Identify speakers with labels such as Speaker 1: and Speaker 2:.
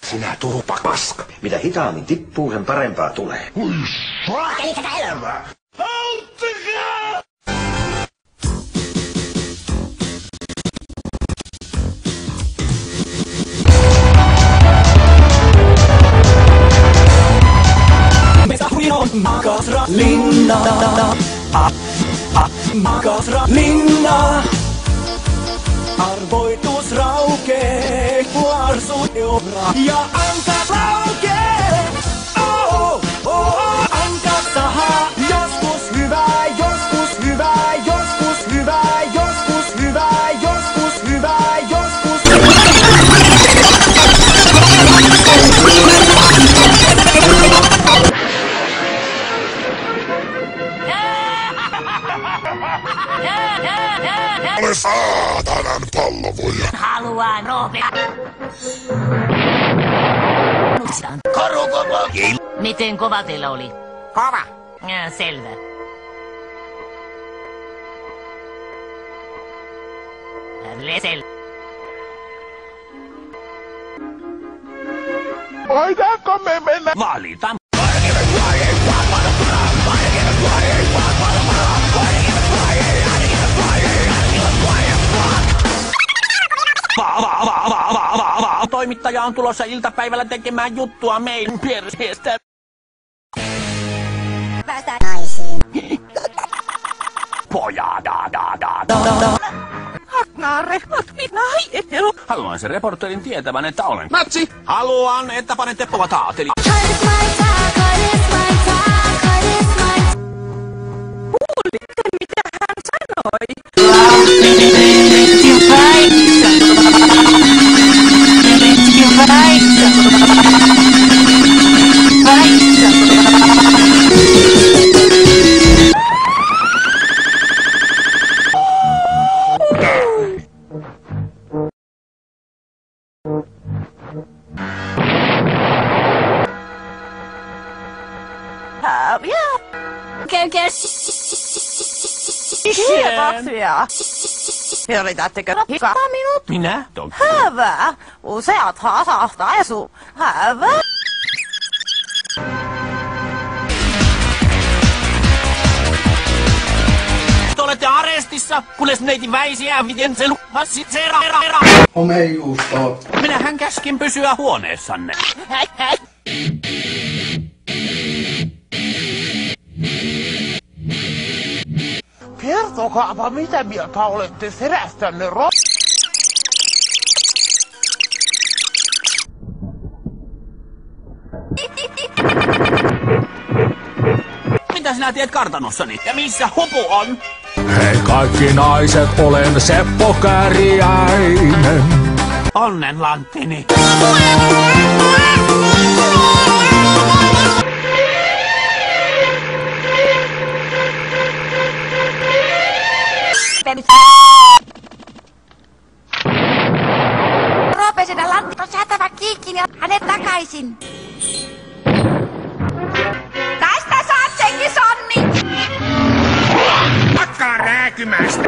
Speaker 1: Sinä turpa paska.
Speaker 2: Mitä hitaammin tippuu, sen parempaa tulee.
Speaker 1: Eli tätä elämää. Auttakaa!
Speaker 3: Linna, Linna. Arvoitus raukee, kuorsut eura ja anka laukee. Oh, oh, anka sahaa, joskus hyvää, joskus hyvää, joskus hyvää, joskus hyvää, joskus hyvää, joskus
Speaker 1: Ole saatanan pallovoja.
Speaker 4: Haluan nopea.
Speaker 1: Karukova.
Speaker 4: Miten kova teillä oli?
Speaker 5: Kova.
Speaker 4: Selvä. Lesel.
Speaker 1: Voidaanko me mennä?
Speaker 5: Valita. Toimittaja on tulossa iltapäivällä tekemään juttua meidän perheestä.
Speaker 6: Päästä naisiin.
Speaker 5: Pojaa, Haluan sen reporterin tietävän, että olen Matsi. Haluan, että panette povat haateli.
Speaker 3: Kuulitte, mitä hän sanoi? Kiitoksia. Yritättekö hikata minut?
Speaker 5: Minä? Toki.
Speaker 3: Hyvä. Useat hasahtaesu. Hyvä.
Speaker 5: Te olette arestissa, kunnes neiti väisiä, miten se lupasi sera.
Speaker 1: Homeijuusto.
Speaker 5: Minähän käskin pysyä huoneessanne.
Speaker 7: Kertokaapa, mitä mieltä olette serästänne
Speaker 5: Mitä sinä teet kartanossani? Ja missä Hupu on?
Speaker 8: Hei kaikki naiset, olen Seppo Kääriäinen.
Speaker 5: Onnen lanttini.
Speaker 6: Roopesena lantti on saatava kiikkiin ja hänet takaisin. Tästä saat senkin sonni!
Speaker 1: Pakkaa rääkymästä.